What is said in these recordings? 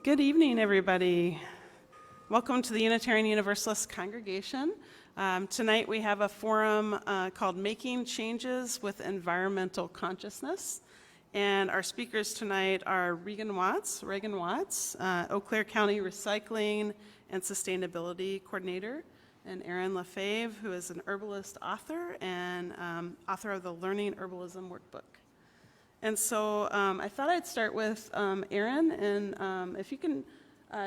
Good evening, everybody. Welcome to the Unitarian Universalist Congregation. Tonight we have a forum called Making Changes with Environmental Consciousness. And our speakers tonight are Regan Watts, Eau Claire County Recycling and Sustainability Coordinator, and Erin LaFaive, who is an herbalist author and author of the Learning Herbalism Workbook. And so I thought I'd start with Erin, and if you can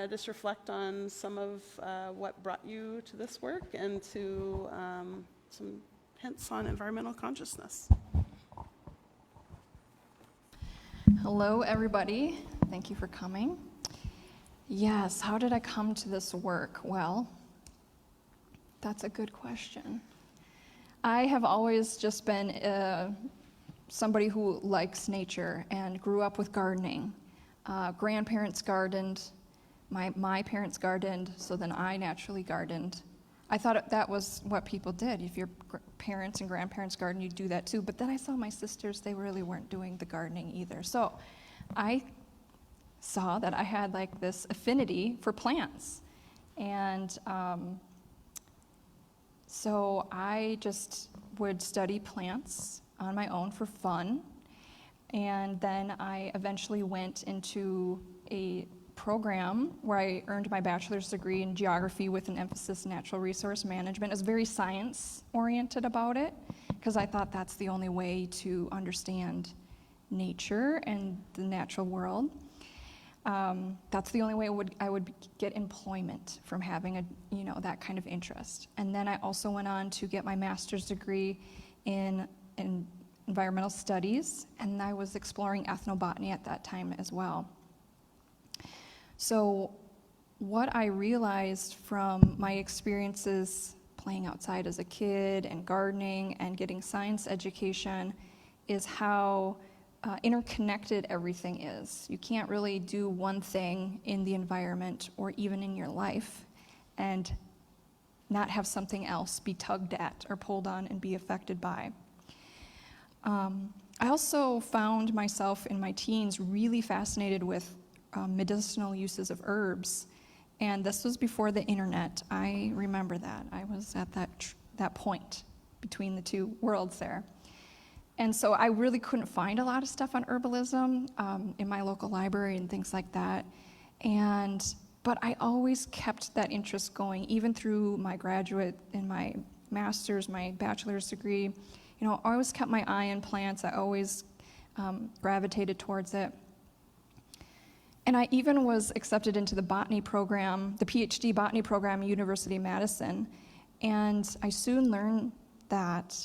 just reflect on some of what brought you to this work and to some hints on environmental consciousness. Hello, everybody. Thank you for coming. Yes, how did I come to this work? Well, that's a good question. I have always just been somebody who likes nature and grew up with gardening. Grandparents gardened, my parents gardened, so then I naturally gardened. I thought that was what people did. If your parents and grandparents garden, you do that too. But then I saw my sisters, they really weren't doing the gardening either. So I saw that I had like this affinity for plants. And so I just would study plants on my own for fun. And then I eventually went into a program where I earned my bachelor's degree in geography with an emphasis in natural resource management. I was very science-oriented about it because I thought that's the only way to understand nature and the natural world. That's the only way I would get employment from having that kind of interest. And then I also went on to get my master's degree in environmental studies, and I was exploring ethnobotany at that time as well. So what I realized from my experiences playing outside as a kid and gardening and getting science education is how interconnected everything is. You can't really do one thing in the environment or even in your life and not have something else be tugged at or pulled on and be affected by. I also found myself in my teens really fascinated with medicinal uses of herbs, and this was before the internet. I remember that. I was at that point between the two worlds there. And so I really couldn't find a lot of stuff on herbalism in my local library and things like that. But I always kept that interest going, even through my graduate and my master's, my bachelor's degree. I always kept my eye on plants. I always gravitated towards it. And I even was accepted into the botany program, the PhD botany program at University of Madison. And I soon learned that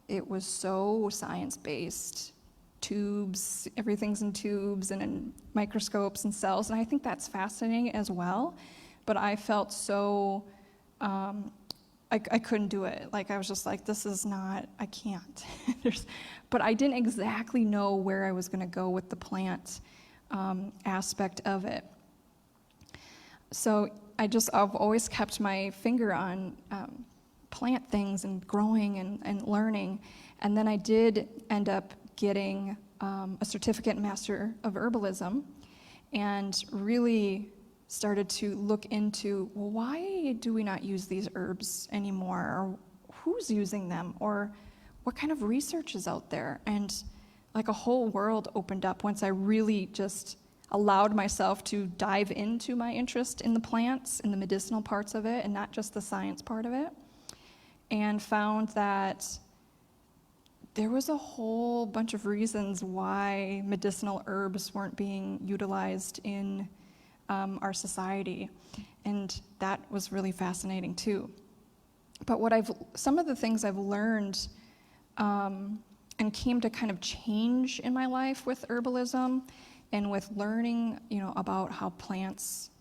it was so science-based. Tubes, everything's in tubes and in microscopes and cells. And I think that's fascinating as well. But I felt so I couldn't do it. Like, I was just like, this is not, I can't. But I didn't exactly know where I was going to go with the plant aspect of it. So I've always kept my finger on plant things and growing and learning. And then I did end up getting a certificate in Master of Herbalism and really started to look into, well, why do we not use these herbs anymore? Or who's using them? Or what kind of research is out there? And like a whole world opened up once I really just allowed myself to dive into my interest in the plants, in the medicinal parts of it, and not just the science part of it, and found that there was a whole bunch of reasons why medicinal herbs weren't being utilized in our society, and that was really fascinating too. But some of the things I've learned and came to kind of change in my life with herbalism and with learning, about how plants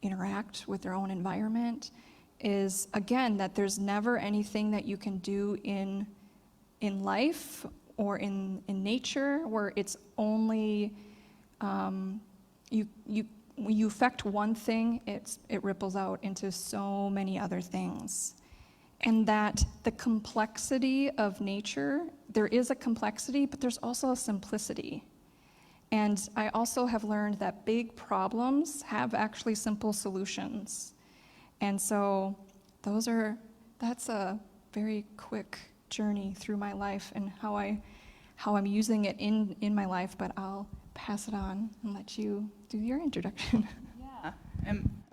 interact with their own environment is, again, that there's never anything that you can do in life or in nature where it's only you affect one thing, it ripples out into so many other things. And that the complexity of nature, there is a complexity, but there's also a simplicity. And I also have learned that big problems have actually simple solutions. And so that's a very quick journey through my life and how I'm using it in my life, but I'll pass it on and let you do your introduction. Yeah.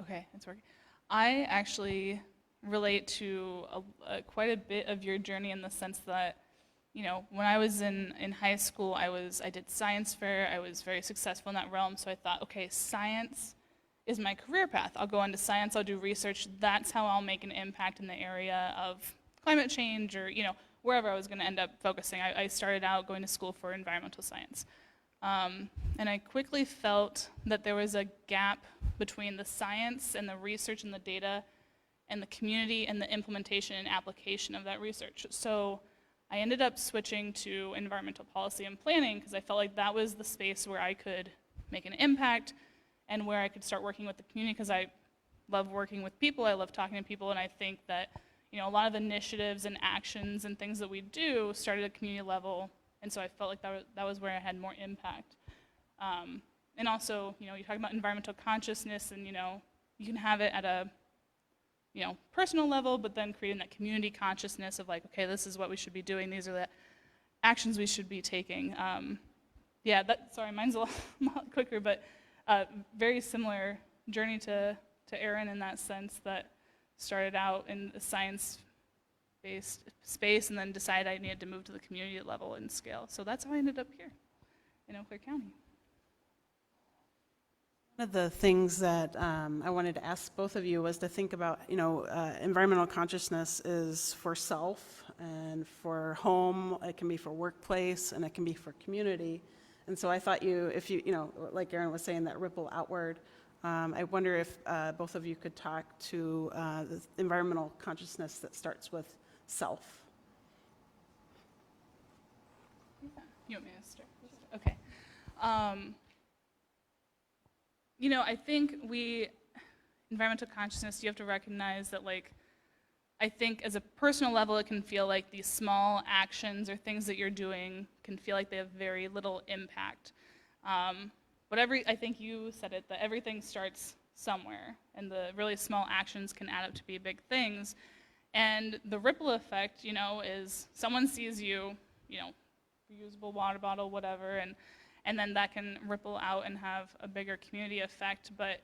Okay, it's working. I actually relate to quite a bit of your journey in the sense that, when I was in high school, I did science fair. I was very successful in that realm. So I thought, okay, science is my career path. I'll go into science. I'll do research. That's how I'll make an impact in the area of climate change or, wherever I was going to end up focusing. I started out going to school for environmental science. And I quickly felt that there was a gap between the science and the research and the data and the community and the implementation and application of that research. So I ended up switching to environmental policy and planning because I felt like that was the space where I could make an impact and where I could start working with the community because I love working with people, I love talking to people, and I think that a lot of initiatives and actions and things that we do started at community level, and so I felt like that was where I had more impact. And also, you talk about environmental consciousness, and you can have it at a personal level, but then creating that community consciousness of like, okay, this is what we should be doing. These are the actions we should be taking. Sorry, mine's a lot quicker, but very similar journey to Erin in that sense that started out in the science-based space and then decided I needed to move to the community level and scale. So that's how I ended up here in Eau Claire County. One of the things that I wanted to ask both of you was to think about, environmental consciousness is for self and for home, it can be for workplace, and it can be for community. And so I thought if you, like Erin was saying, that ripple outward, I wonder if both of you could talk to the environmental consciousness that starts with self. You want me to start? Okay. I think environmental consciousness, you have to recognize that, I think as a personal level, it can feel like these small actions or things that you're doing can feel like they have very little impact. I think you said it, that everything starts somewhere, and the really small actions can add up to be big things. And the ripple effect, is someone sees you, reusable water bottle, whatever, and then that can ripple out and have a bigger community effect. But,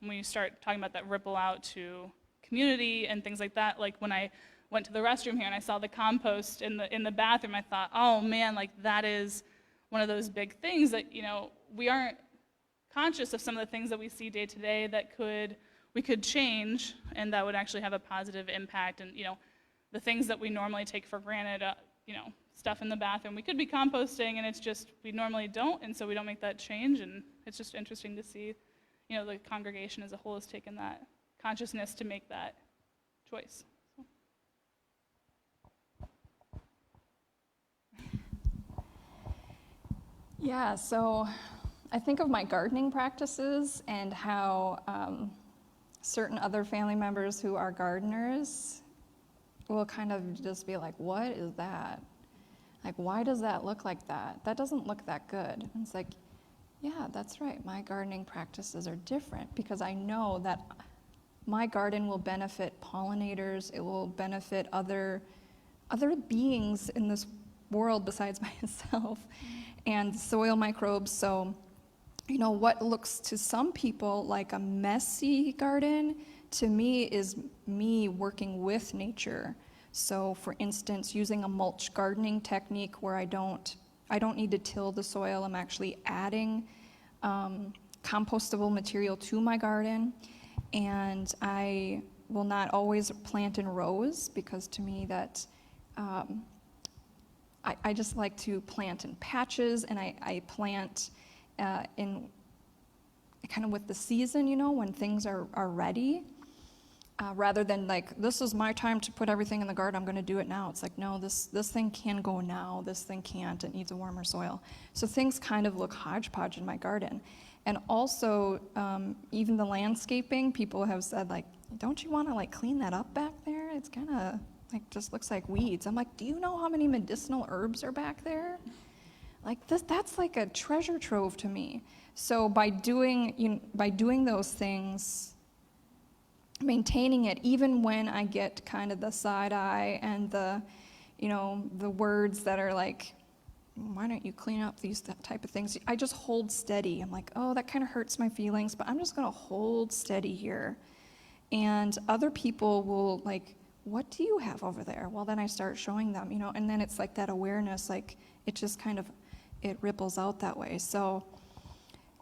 when you start talking about that ripple out to community and things like that, like when I went to the restroom here and I saw the compost in the bathroom, I thought, oh man, that is one of those big things that, we aren't conscious of some of the things that we see day to day that we could change and that would actually have a positive impact. And, the things that we normally take for granted, stuff in the bathroom, we could be composting, and it's just we normally don't, and so we don't make that change. And it's just interesting to see, the congregation as a whole has taken that consciousness to make that choice. Yeah, so I think of my gardening practices and how certain other family members who are gardeners will kind of just be like, what is that? Why does that look like that? That doesn't look that good. And it's like, yeah, that's right. My gardening practices are different because I know that my garden will benefit pollinators. It will benefit other beings in this world besides myself and soil microbes. So, what looks to some people like a messy garden, to me is me working with nature. So for instance, using a mulch gardening technique where I don't need to till the soil. I'm actually adding compostable material to my garden. And I will not always plant in rows because to me that I just like to plant in patches, and I plant in kind of with the season, when things are ready. Rather than this is my time to put everything in the garden, I'm going to do it now. It's like, no, this thing can go now, this thing can't, it needs a warmer soil. So things kind of look hodgepodge in my garden. And also, even the landscaping, people have said, don't you want to clean that up back there? It's kind of just looks like weeds. I'm like, do you know how many medicinal herbs are back there? like that's like a treasure trove to me. So by doing those things, maintaining it, even when I get kind of the side eye and the words that are like, why don't you clean up that type of things? I just hold steady. I'm like, oh, that kind of hurts my feelings, but I'm just going to hold steady here. And other people will like, what do you have over there? Well, then I start showing them, and then it's like that awareness, like it just kind of, it ripples out that way. So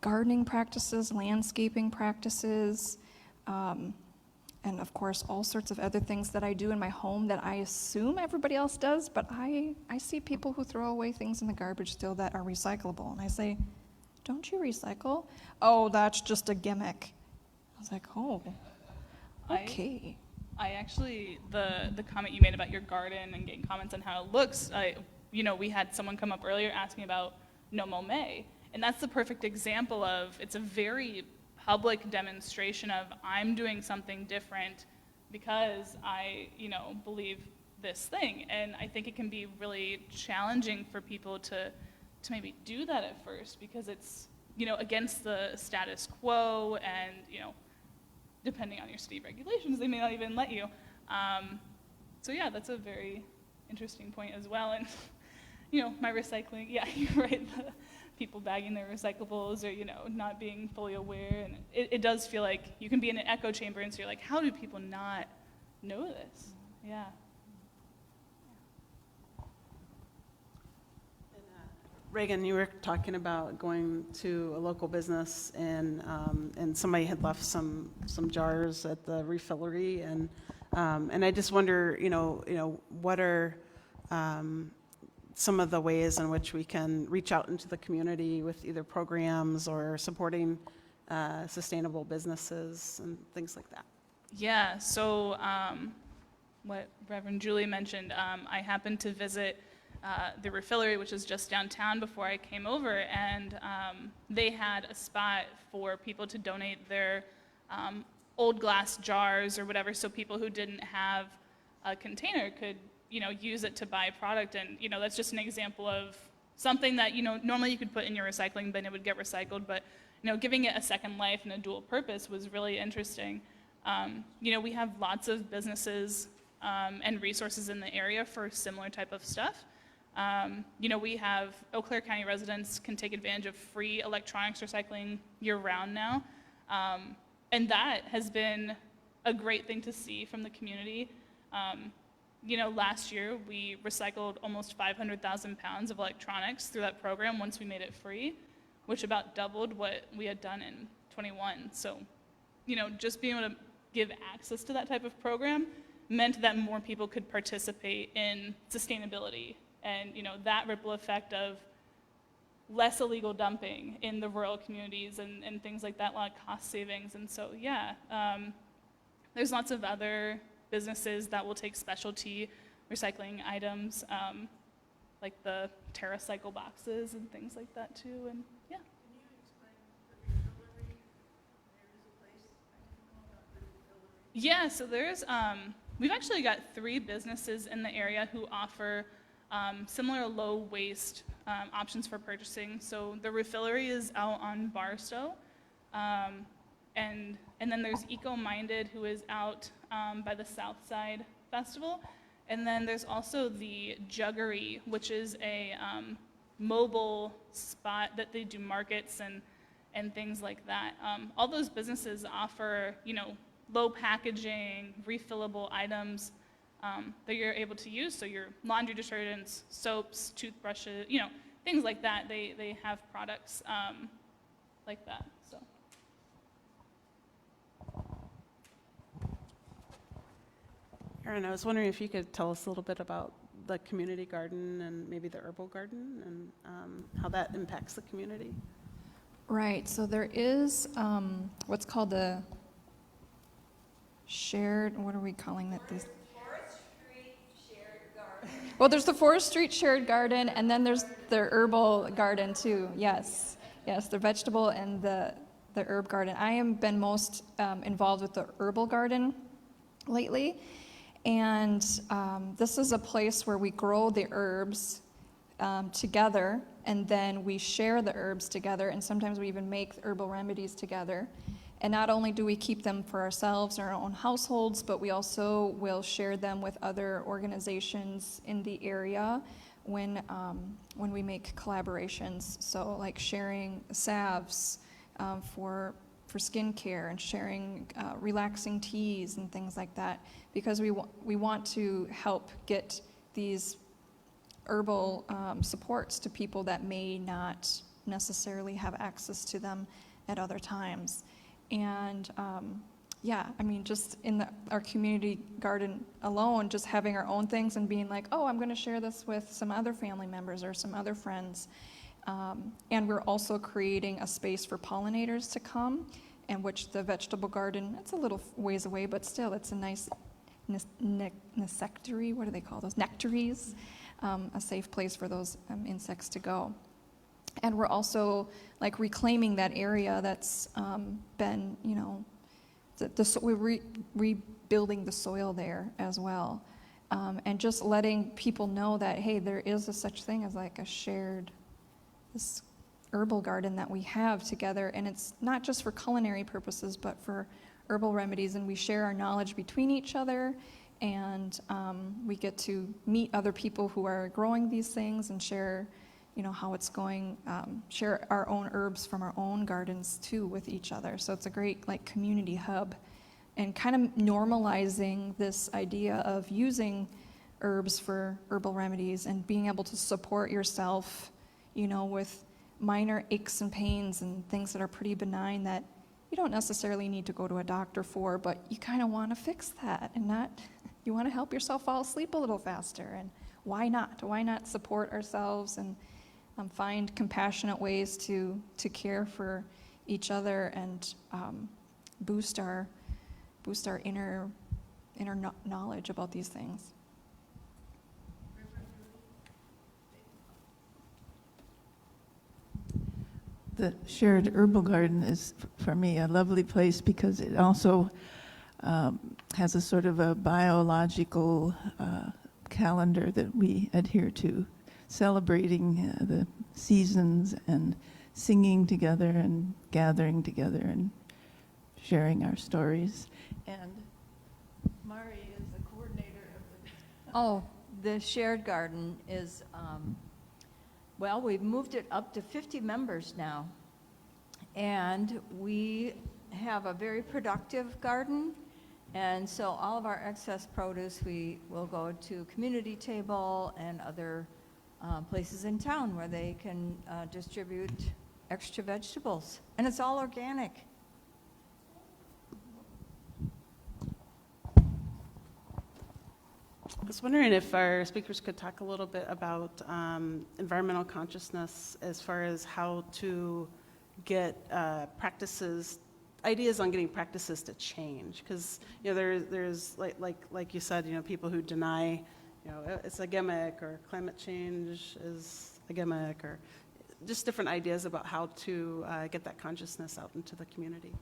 gardening practices, landscaping practices, and of course, all sorts of other things that I do in my home that I assume everybody else does, but I see people who throw away things in the garbage still that are recyclable. And I say, don't you recycle? Oh, that's just a gimmick. I was like, oh, okay. I actually, the comment you made about your garden and getting comments on how it looks, we had someone come up earlier asking about no mow May. And that's the perfect example of, it's a very public demonstration of I'm doing something different because I, believe this thing. And I think it can be really challenging for people to maybe do that at first because it's, against the status quo and, depending on your city regulations, they may not even let you. So yeah, that's a very interesting point as well. And, my recycling, yeah, you're right. People bagging their recyclables or, not being fully aware. And it does feel like you can be in an echo chamber and so you're like, how do people not know this? Yeah. Regan, you were talking about going to a local business and somebody had left some jars at the refillery and I just wonder, what are some of the ways in which we can reach out into the community with either programs or supporting sustainable businesses and things like that. Yeah, so what Reverend Julie mentioned, I happened to visit the refillery, which is just downtown before I came over, and they had a spot for people to donate their old glass jars or whatever, so people who didn't have a container could use it to buy product. And, that's just an example of something that, normally you could put in your recycling bin, it would get recycled, but, giving it a second life and a dual purpose was really interesting. We have lots of businesses and resources in the area for similar type of stuff. We have Eau Claire County residents can take advantage of free electronics recycling year-round now. And that has been a great thing to see from the community. Last year we recycled almost 500,000 pounds of electronics through that program once we made it free, which about doubled what we had done in 21. So, just being able to give access to that type of program meant that more people could participate in sustainability and, that ripple effect of less illegal dumping in the rural communities and things like that, a lot of cost savings. And so, yeah, there's lots of other businesses that will take specialty recycling items, like the TerraCycle boxes and things like that too, and yeah. Can you explain the refillery? There is a place I didn't know about the refillery. Yeah, so there's, we've actually got 3 businesses in the area who offer similar low waste options for purchasing. So the refillery is out on Barstow, and then there's Eco-Minded, who is out by the South Side Festival. And then there's also the Juggery, which is a mobile spot that they do markets and things like that. All those businesses offer, low packaging, refillable items that you're able to use. So your laundry detergents, soaps, toothbrushes, things like that. They have products like that. So. Erin, I was wondering if you could tell us a little bit about the community garden and maybe the herbal garden and how that impacts the community. Right, so there is what's called the shared, what are we calling it? Forest Street Shared Garden. Well, there's the Forest Street Shared Garden, and then there's the herbal garden too, yes. Yes, the vegetable and the herb garden. I have been most involved with the herbal garden lately. And this is a place where we grow the herbs together, and then we share the herbs together, and sometimes we even make herbal remedies together. And not only do we keep them for ourselves in our own households, but we also will share them with other organizations in the area when we make collaborations. So like sharing salves for skincare, and sharing relaxing teas and things like that, because we want to help get these herbal supports to people that may not necessarily have access to them at other times. And yeah, I mean, just in our community garden alone, just having our own things and being like, oh, I'm going to share this with some other family members or some other friends. And we're also creating a space for pollinators to come, and which the vegetable garden, it's a little ways away, but still it's a nice nectary, what do they call those? Nectaries, a safe place for those insects to go. And we're also like reclaiming that area that's been, you know, we're rebuilding the soil there as well. And just letting people know that, hey, there is a such thing as like a shared, this herbal garden that we have together. And it's not just for culinary purposes, but for herbal remedies. And we share our knowledge between each other. And we get to meet other people who are growing these things and share, you know, how it's going, share our own herbs from our own gardens too with each other. So it's a great like community hub, and kind of normalizing this idea of using herbs for herbal remedies and being able to support yourself, you know, with minor aches and pains and things that are pretty benign that you don't necessarily need to go to a doctor for, but you kind of want to fix that, and not, you want to help yourself fall asleep a little faster. And why not? Why not support ourselves and find compassionate ways to care for each other and boost our inner knowledge about these things. The shared herbal garden is, for me, a lovely place because it also has a sort of a biological calendar that we adhere to, celebrating the seasons and singing together and gathering together and sharing our stories. And Mari is the coordinator of the... Oh, the shared garden is, well, we've moved it up to 50 members now. And we have a very productive garden. And so all of our excess produce, we will go to community table and other places in town where they can distribute extra vegetables. And it's all organic. I was wondering if our speakers could talk a little bit about environmental consciousness as far as how to get ideas on getting practices to change. Because, you know, there's like you said, you know, people who deny, you know, it's a gimmick, or climate change is a gimmick, or just different ideas about how to get that consciousness out into the community.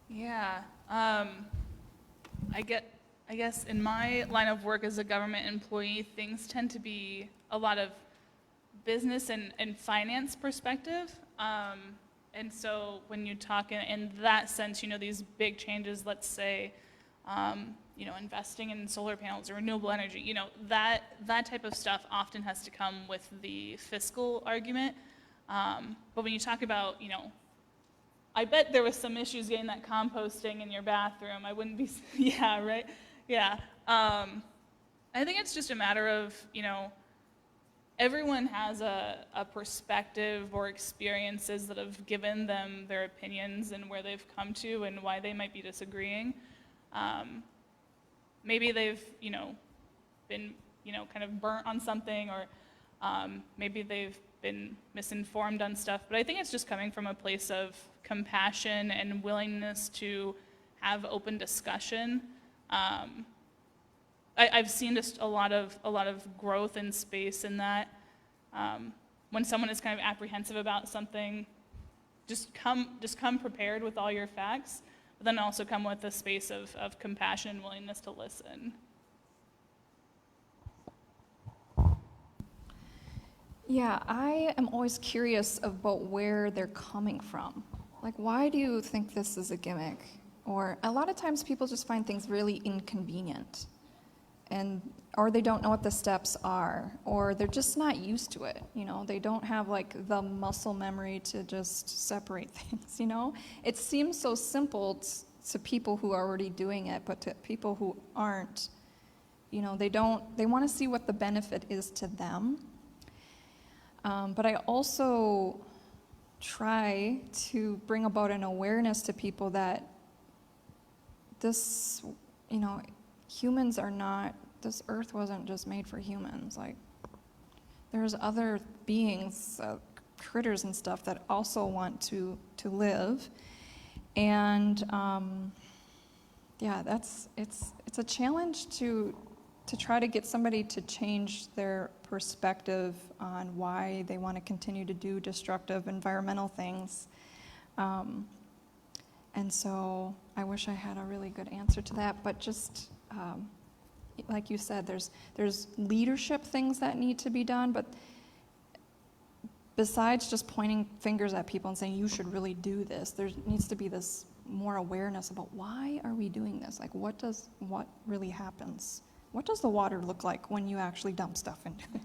Yeah, I guess in my line of work as a government employee, things tend to be a lot of business and finance perspective. And so when you talk in that sense, you know, these big changes, let's say, you know, investing in solar panels or renewable energy, you know, that type of stuff often has to come with the fiscal argument. But when you talk about, you know, I bet there was some issues getting that composting in your bathroom. I wouldn't be, yeah, right? Yeah. I think it's just a matter of, you know, everyone has a perspective or experiences that have given them their opinions and where they've come to and why they might be disagreeing. Maybe they've, you know, been, you know, kind of burnt on something, or maybe they've been misinformed on stuff. But I think it's just coming from a place of compassion and willingness to have open discussion. I've seen just a lot of growth in space in that. When someone is kind of apprehensive about something, just come prepared with all your facts, but then also come with a space of compassion and willingness to listen. Yeah, I am always curious about where they're coming from. Like, why do you think this is a gimmick? Or a lot of times people just find things really inconvenient, or they don't know what the steps are, or they're just not used to it. You know, they don't have like the muscle memory to just separate things. You know, it seems so simple to people who are already doing it, but to people who aren't, you know, they want to see what the benefit is to them. But I also try to bring about an awareness to people that this, you know, humans are not, this earth wasn't just made for humans. Like, there's other beings, critters and stuff that also want to live. And yeah, it's a challenge to try to get somebody to change their perspective on why they want to continue to do destructive environmental things. And so I wish I had a really good answer to that, but just like you said, there's leadership things that need to be done, but besides just pointing fingers at people and saying you should really do this, there needs to be this more awareness about why are we doing this? Like, what really happens? What does the water look like when you actually dump stuff into it?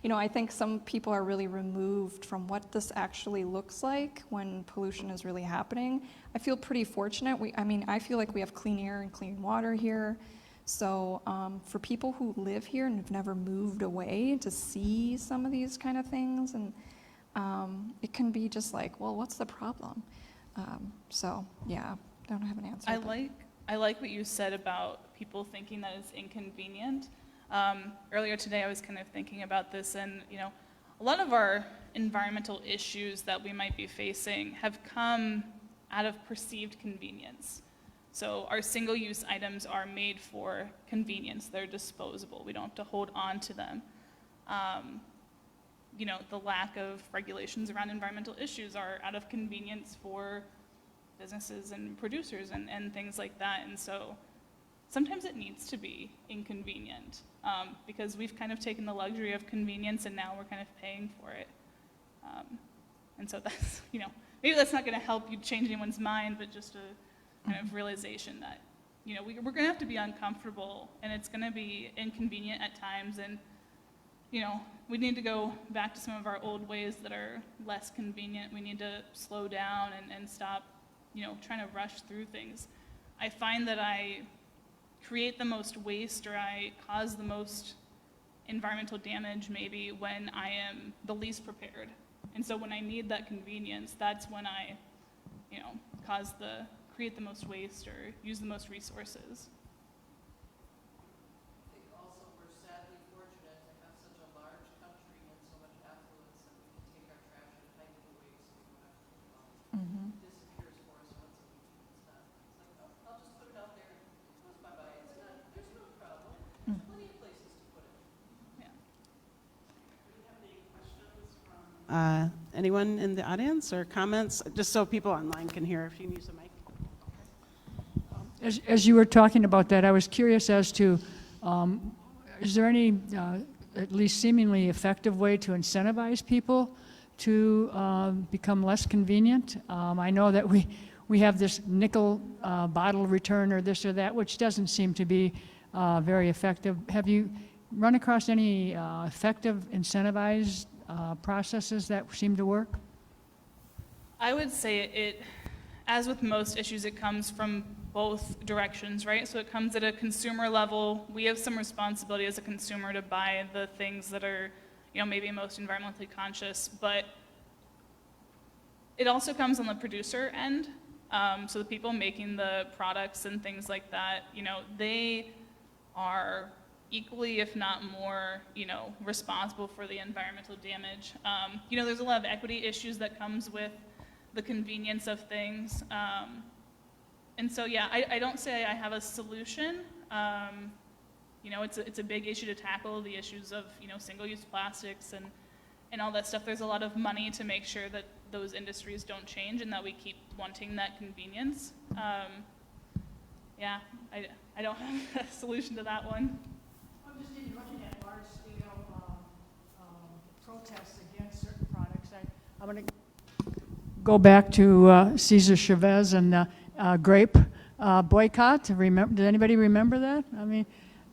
You know, I think some people are really removed from what this actually looks like when pollution is really happening. I feel pretty fortunate. I feel like we have clean air and clean water here. So for people who live here and have never moved away to see some of these kind of things, and it can be just like, well, what's the problem? So yeah, I don't have an answer. I like what you said about people thinking that it's inconvenient. Earlier today, I was kind of thinking about this, and you know, a lot of our environmental issues that we might be facing have come out of perceived convenience. So our single-use items are made for convenience. They're disposable. We don't have to hold on to them. You know, the lack of regulations around environmental issues are out of convenience for businesses and producers and things like that. And so sometimes it needs to be inconvenient because we've kind of taken the luxury of convenience and now we're kind of paying for it. And so that's, you know, maybe that's not going to help you change anyone's mind, but just a kind of realization that, you know, we're going to have to be uncomfortable and it's going to be inconvenient at times. And, you know, we need to go back to some of our old ways that are less convenient. We need to slow down and stop, you know, trying to rush through things. I find that I create the most waste or I cause the most environmental damage maybe when I am the least prepared. And so when I need that convenience, that's when I, you know, create the most waste or use the most resources. I think also we're sadly fortunate to have such a large country and so much affluence that we can take our trash and hide it away so we don't have to think about it. It disappears for us once a week. It's not, it's like, oh, I'll just put it out there. It goes bye-bye. It's not, there's no problem. There's plenty of places to put it. Yeah. Do you have any questions from anyone in the audience or comments? Just so people online can hear if you can use the mic. As you were talking about that, I was curious as to, is there any, at least seemingly effective way to incentivize people to become less convenient? I know that we have this nickel bottle return or this or that, which doesn't seem to be very effective. Have you run across any effective incentivized processes that seem to work? I would say it, as with most issues, it comes from both directions, right? So it comes at a consumer level. We have some responsibility as a consumer to buy the things that are, you know, maybe most environmentally conscious, but it also comes on the producer end. So the people making the products and things like that, you know, they are equally, if not more, you know, responsible for the environmental damage. You know, there's a lot of equity issues that comes with the convenience of things. And so, yeah, I don't say I have a solution. You know, it's a big issue to tackle, the issues of, you know, single-use plastics and all that stuff. There's a lot of money to make sure that those industries don't change and that we keep wanting that convenience. Yeah, I don't have a solution to that one. I'm just looking at large-scale protests against certain products. I'm going to go back to Cesar Chavez and the grape boycott. Did anybody remember that? I mean,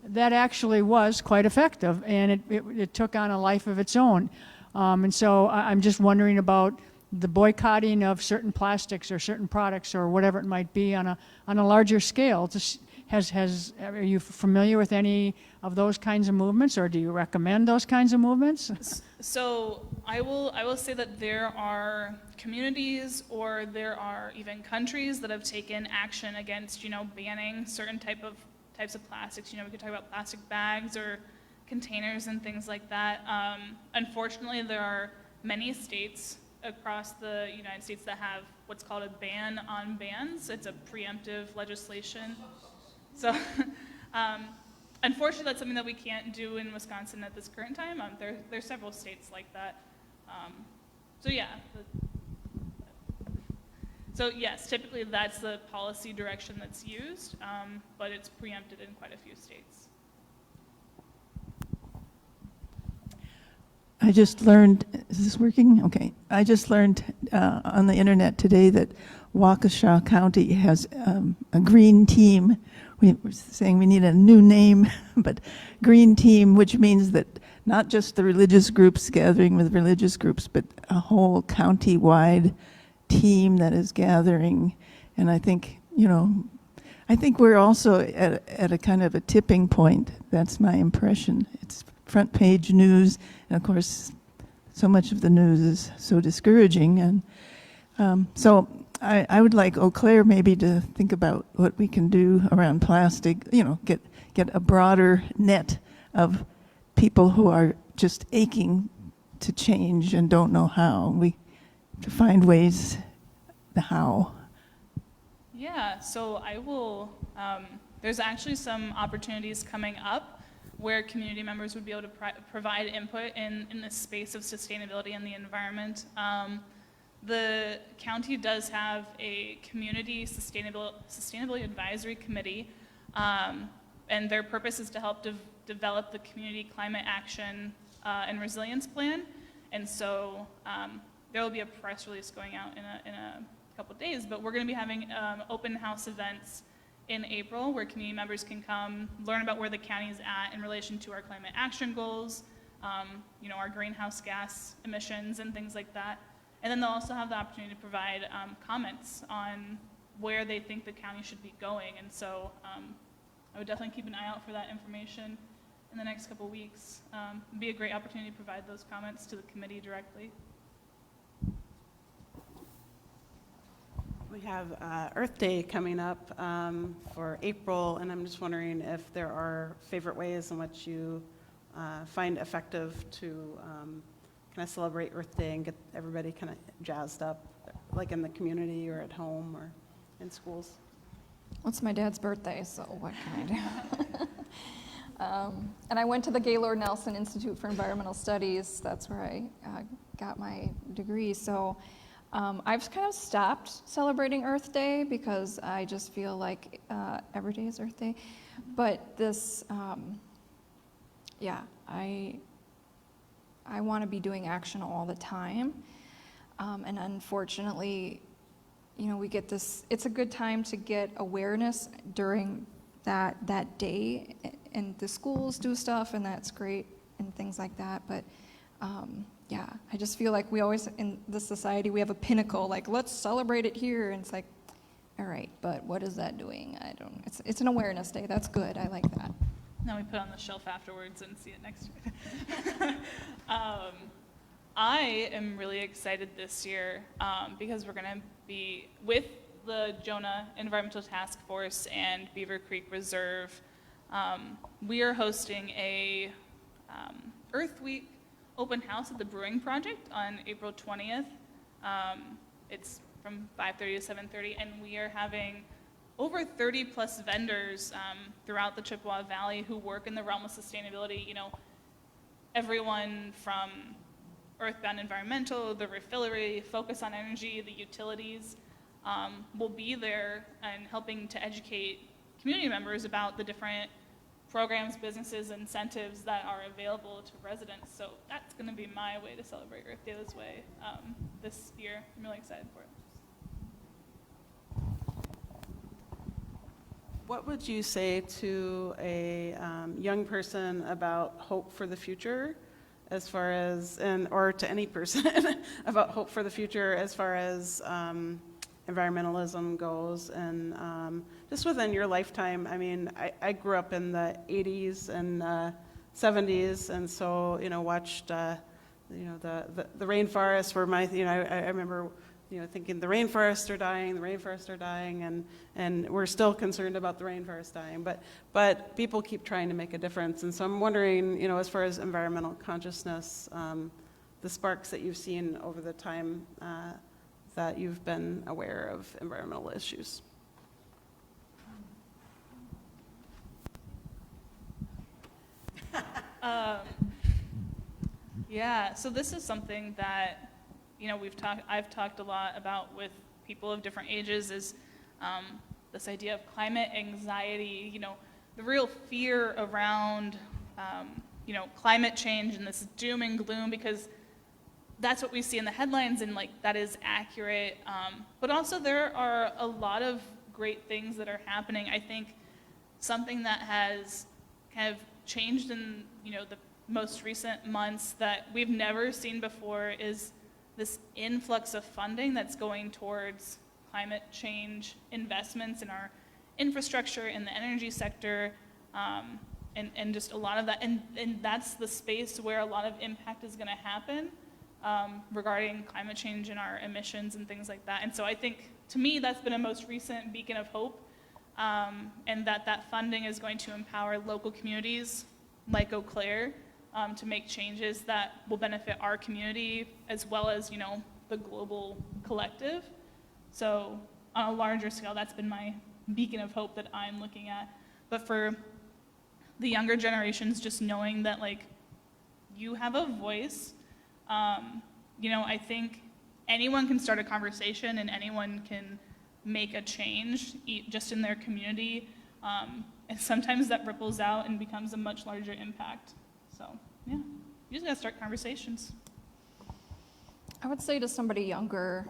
that actually was quite effective, and it took on a life of its own. And so I'm just wondering about the boycotting of certain plastics or certain products or whatever it might be on a larger scale. Are you familiar with any of those kinds of movements, or do you recommend those kinds of movements? So I will say that there are communities, or there are even countries that have taken action against, banning certain types of plastics. We could talk about plastic bags or containers and things like that. Unfortunately, there are many states across the United States that have what's called a ban on bans. It's a preemptive legislation. So unfortunately, that's something that we can't do in Wisconsin at this current time. There's several states like that. So yeah. So yes, typically that's the policy direction that's used, but it's preempted in quite a few states. I just learned, is this working? Okay. I just learned on the internet today that Waukesha County has a green team. We were saying we need a new name, but green team, which means that not just the religious groups gathering with religious groups, but a whole county-wide team that is gathering. And I think, we're also at a kind of a tipping point. That's my impression. It's front page news, and of course, so much of the news is so discouraging. And so I would like Eau Claire maybe to think about what we can do around plastic, get a broader net of people who are just aching to change and don't know how. To find ways, the how. Yeah, so I will, there's actually some opportunities coming up where community members would be able to provide input in this space of sustainability and the environment. The county does have a community sustainability advisory committee, and their purpose is to help develop the community climate action and resilience plan. And so there will be a press release going out in a couple of days, but we're going to be having open house events in April where community members can come learn about where the county is at in relation to our climate action goals, our greenhouse gas emissions and things like that. And then they'll also have the opportunity to provide comments on where they think the county should be going. And so I would definitely keep an eye out for that information in the next couple of weeks. It'd be a great opportunity to provide those comments to the committee directly. We have Earth Day coming up for April, and I'm just wondering if there are favorite ways in which you find effective to kind of celebrate Earth Day and get everybody kind of jazzed up, like in the community or at home or in schools. Well, it's my dad's birthday, so what can I do? And I went to the Gaylord Nelson Institute for Environmental Studies. That's where I got my degree. So I've kind of stopped celebrating Earth Day because I just feel like every day is Earth Day. But this, I want to be doing action all the time. And unfortunately, we get this, it's a good time to get awareness during that day, and the schools do stuff, and that's great, and things like that. But I just feel like we always, in this society, we have a pinnacle, like, let's celebrate it here, and it's like, all right, but what is that doing? It's an awareness day. That's good. I like that. Now we put it on the shelf afterwards and see it next year. I am really excited this year because we're going to be with the Jonah Environmental Task Force and Beaver Creek Reserve. We are hosting a Earth Week open house at the Brewing Project on April 20th. It's from 5:30 to 7:30, and we are having over 30 plus vendors throughout the Chippewa Valley who work in the realm of sustainability. Everyone from Earthbound Environmental, the Refillery, Focus on Energy, the utilities will be there and helping to educate community members about the different programs, businesses, incentives that are available to residents. So that's going to be my way to celebrate Earth Day this way this year. I'm really excited for it. What would you say to a young person about hope for the future, as far as, or to any person about hope for the future as far as environmentalism goes, and just within your lifetime? I mean, I grew up in the 80s and 70s, and so, watched, the rainforests were my, I remember, thinking the rainforests are dying, and we're still concerned about the rainforest dying, but people keep trying to make a difference. And so I'm wondering, as far as environmental consciousness, the sparks that you've seen over the time that you've been aware of environmental issues. Yeah, so this is something that, I've talked a lot about with people of different ages, is this idea of climate anxiety, the real fear around, climate change and this doom and gloom, because that's what we see in the headlines, and that is accurate. But also there are a lot of great things that are happening. I think something that has kind of changed in, the most recent months that we've never seen before is this influx of funding that's going towards climate change investments in our infrastructure, in the energy sector, and just a lot of that. And that's the space where a lot of impact is going to happen regarding climate change and our emissions and things like that. And so I think, to me, that's been a most recent beacon of hope, and that funding is going to empower local communities like Eau Claire to make changes that will benefit our community as well as, the global collective. So on a larger scale, that's been my beacon of hope that I'm looking at. But for the younger generations, just knowing that, you have a voice. I think anyone can start a conversation and anyone can make a change just in their community. And sometimes that ripples out and becomes a much larger impact. So, yeah, you just gotta start conversations. I would say to somebody younger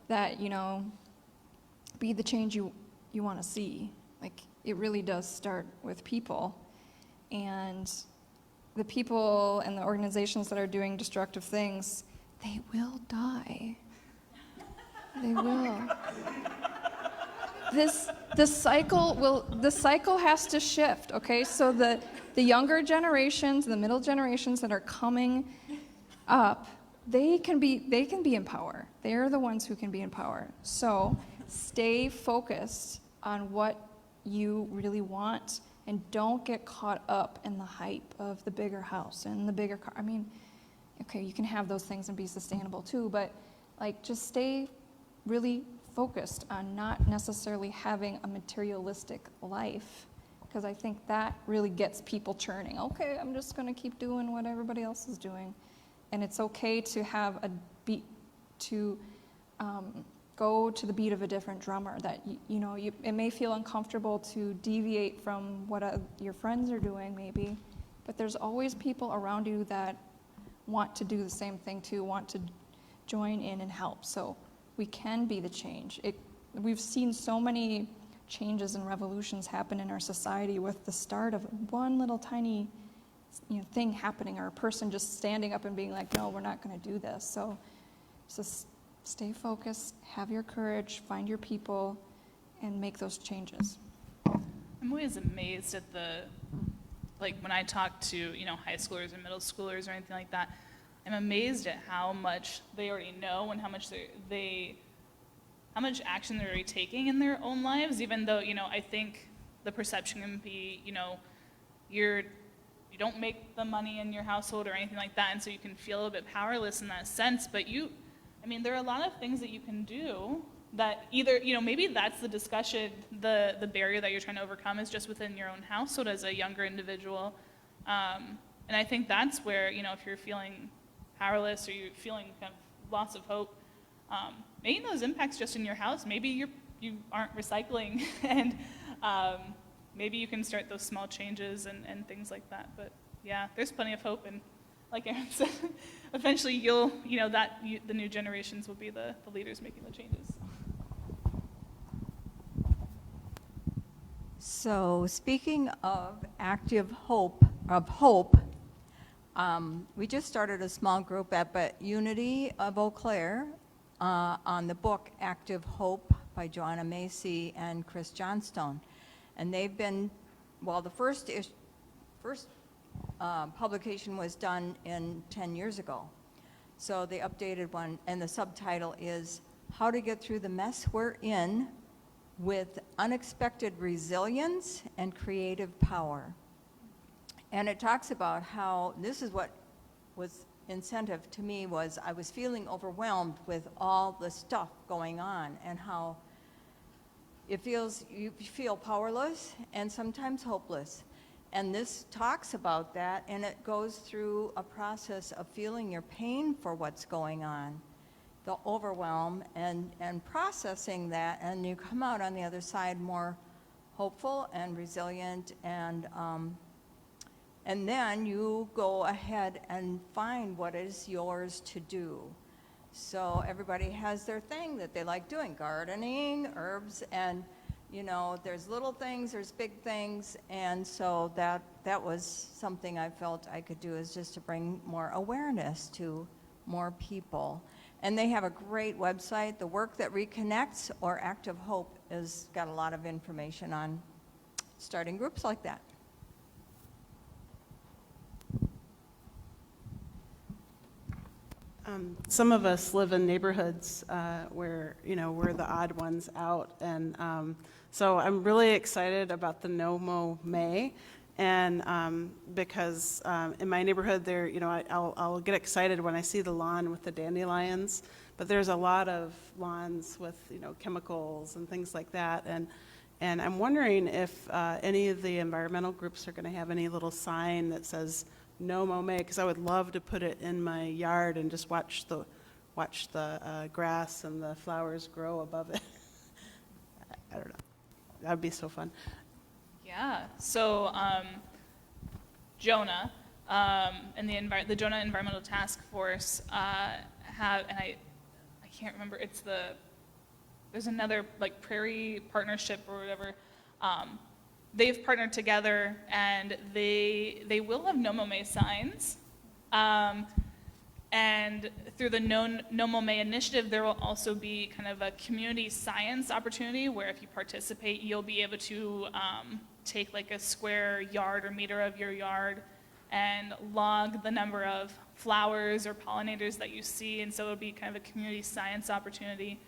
that, be the change you want to see. It really does start with people. And the people and the organizations that are doing destructive things, they will die. They will. The cycle has to shift, okay? So the younger generations, the middle generations that are coming up, they can be in power. They're the ones who can be in power. So stay focused on what you really want, and don't get caught up in the hype of the bigger house and the bigger car. I mean, okay, you can have those things and be sustainable too, but just stay really focused on not necessarily having a materialistic life, because I think that really gets people churning. Okay, I'm just going to keep doing what everybody else is doing. And it's okay to have a beat, to go to the beat of a different drummer, that it may feel uncomfortable to deviate from what your friends are doing maybe, but there's always people around you that want to do the same thing too, want to join in and help. So we can be the change. We've seen so many changes and revolutions happen in our society with the start of one little tiny thing happening, or a person just standing up and being like, no, we're not going to do this. So just stay focused, have your courage, find your people, and make those changes. I'm always amazed at when I talk to, high schoolers or middle schoolers or anything like that, I'm amazed at how much they already know and how much how much action they're already taking in their own lives, even though, I think the perception can be, you don't make the money in your household or anything like that, and so you can feel a bit powerless in that sense, but there are a lot of things that you can do that either, maybe that's the discussion, the barrier that you're trying to overcome is just within your own household as a younger individual. And I think that's where, if you're feeling powerless or you're feeling kind of loss of hope, making those impacts just in your house, maybe you aren't recycling, and maybe you can start those small changes and things like that. But yeah, there's plenty of hope, and like Erin said, eventually the new generations will be the leaders making the changes. So speaking of active hope, we just started a small group at Unity of Eau Claire on the book Active Hope by Joanna Macy and Chris Johnstone. And they've been, well, the first publication was done 10 years ago. So the updated one, and the subtitle is How to Get Through the Mess We're In with Unexpected Resilience and Creative Power. And it talks about how, this is what was incentive to me, was I was feeling overwhelmed with all the stuff going on, and how you feel powerless and sometimes hopeless. And this talks about that, and it goes through a process of feeling your pain for what's going on, the overwhelm, and processing that, and you come out on the other side more hopeful and resilient, and then you go ahead and find what is yours to do. So everybody has their thing that they like doing, gardening, herbs, and there's little things, there's big things, and so that was something I felt I could do, is just to bring more awareness to more people. And they have a great website, The Work That Reconnects, or Active Hope, has got a lot of information on starting groups like that. Some of us live in neighborhoods where, we're the odd ones out. And so I'm really excited about the No Mow May. And because in my neighborhood there, I'll get excited when I see the lawn with the dandelions. But there's a lot of lawns with, chemicals and things like that. And I'm wondering if any of the environmental groups are going to have any little sign that says No Mow May, because I would love to put it in my yard and just watch the grass and the flowers grow above it. I don't know. That would be so fun. Yeah. So Jonah and the Jonah Environmental Task Force have, and I can't remember. There's another Prairie Partnership or whatever. They've partnered together, and they will have No Mow May signs. And through the No Mow May initiative, there will also be kind of a community science opportunity where if you participate, you'll be able to take a square yard or meter of your yard and log the number of flowers or pollinators that you see. And so it'll be kind of a community science opportunity,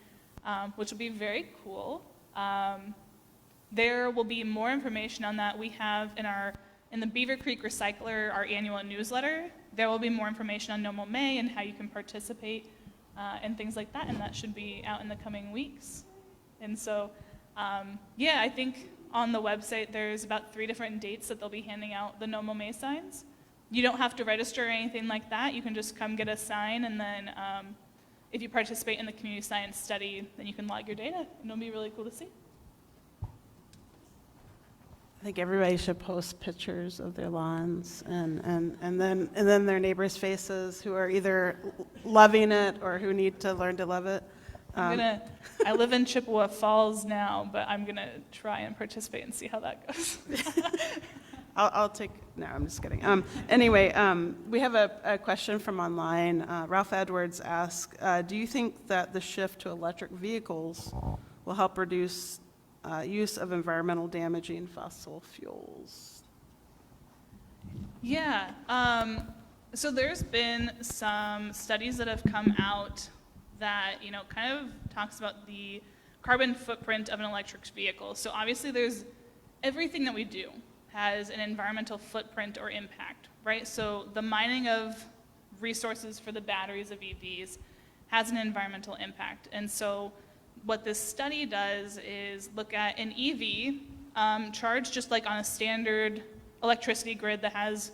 which will be very cool. There will be more information on that. We have in the Beaver Creek Recycler, our annual newsletter, there will be more information on No Mow May and how you can participate and things like that, and that should be out in the coming weeks. And so, I think on the website there's about 3 different dates that they'll be handing out the No Mow May signs. You don't have to register or anything like that. You can just come get a sign, and then if you participate in the community science study, then you can log your data, and it'll be really cool to see. I think everybody should post pictures of their lawns and then their neighbors' faces who are either loving it or who need to learn to love it. I live in Chippewa Falls now, but I'm gonna try and participate and see how that goes. No, I'm just kidding. Anyway, we have a question from online. Ralph Edwards asks, do you think that the shift to electric vehicles will help reduce use of environmental damaging fossil fuels? Yeah, so there's been some studies that have come out that, kind of talks about the carbon footprint of an electric vehicle. So obviously everything that we do has an environmental footprint or impact, right? So the mining of resources for the batteries of EVs has an environmental impact. And so what this study does is look at an EV charged just like on a standard electricity grid that has,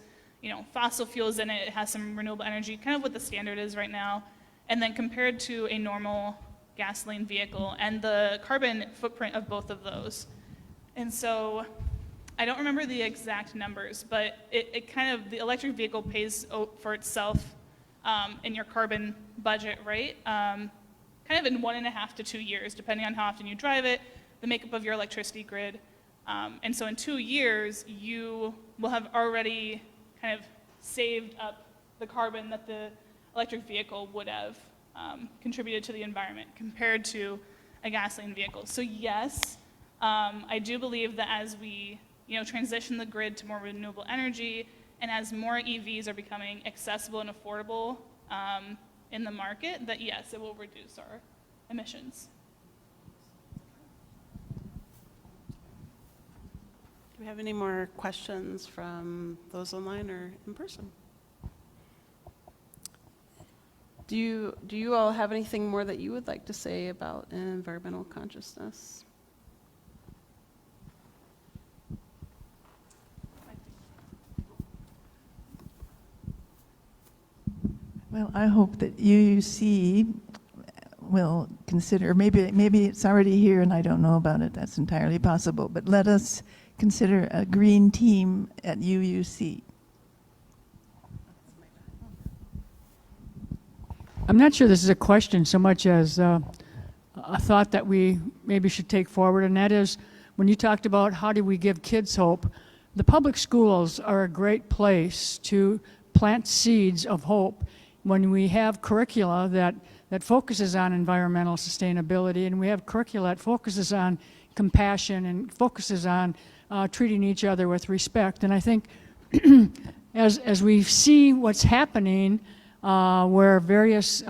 fossil fuels in it, it has some renewable energy, kind of what the standard is right now, and then compared to a normal gasoline vehicle and the carbon footprint of both of those. And so I don't remember the exact numbers, but it kind of, the electric vehicle pays for itself in your carbon budget, right? Kind of in 1.5 to 2 years, depending on how often you drive it, the makeup of your electricity grid. And so in 2 years, you will have already kind of saved up the carbon that the electric vehicle would have contributed to the environment compared to a gasoline vehicle. So yes, I do believe that as we transition the grid to more renewable energy, and as more EVs are becoming accessible and affordable in the market, that yes, it will reduce our emissions. Do we have any more questions from those online or in person? Do you all have anything more that you would like to say about environmental consciousness? Well, I hope that UUC will consider, maybe it's already here and I don't know about it, that's entirely possible, but let us consider a green team at UUC. I'm not sure this is a question so much as a thought that we maybe should take forward, and that is when you talked about how do we give kids hope, the public schools are a great place to plant seeds of hope when we have curricula that focuses on environmental sustainability, and we have curricula that focuses on compassion and focuses on treating each other with respect. And I think as we see what's happening where various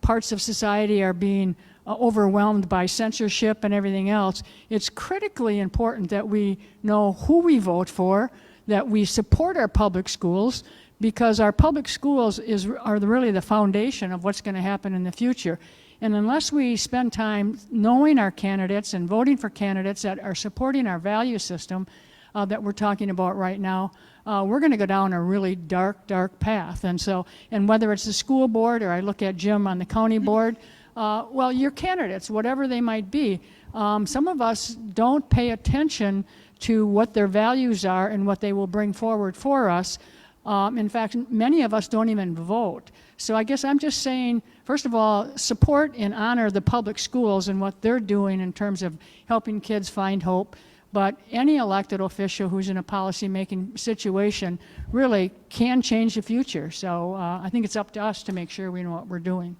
parts of society are being overwhelmed by censorship and everything else, it's critically important that we know who we vote for, that we support our public schools, because our public schools are really the foundation of what's going to happen in the future. And unless we spend time knowing our candidates and voting for candidates that are supporting our value system that we're talking about right now, we're going to go down a really dark, dark path. And whether it's the school board, or I look at Jim on the county board, well, your candidates, whatever they might be, some of us don't pay attention to what their values are and what they will bring forward for us. In fact, many of us don't even vote. So I guess I'm just saying, first of all, support and honor the public schools and what they're doing in terms of helping kids find hope. But any elected official who's in a policy-making situation really can change the future. So I think it's up to us to make sure we know what we're doing.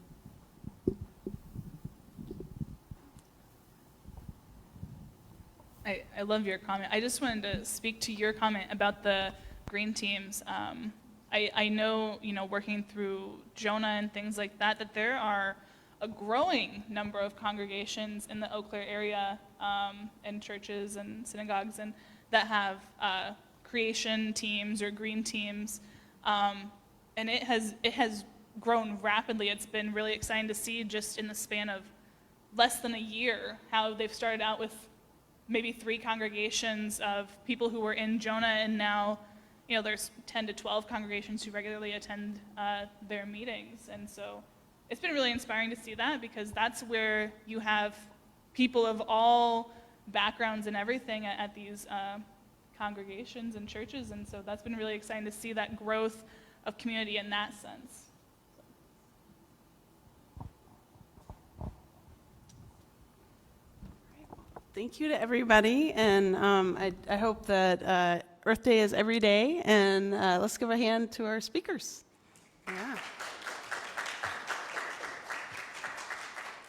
I love your comment. I just wanted to speak to your comment about the green teams. I know, working through Jonah and things like that, that there are a growing number of congregations in the Eau Claire area and churches and synagogues and that have creation teams or green teams. And it has grown rapidly. It's been really exciting to see just in the span of less than a year how they've started out with maybe 3 congregations of people who were in Jonah, and now there's 10 to 12 congregations who regularly attend their meetings. And so it's been really inspiring to see that, because that's where you have people of all backgrounds and everything at these congregations and churches. And so that's been really exciting to see that growth of community in that sense. Thank you to everybody, and I hope that Earth Day is every day, and let's give a hand to our speakers. Yeah.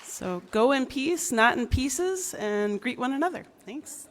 So go in peace, not in pieces, and greet one another. Thanks.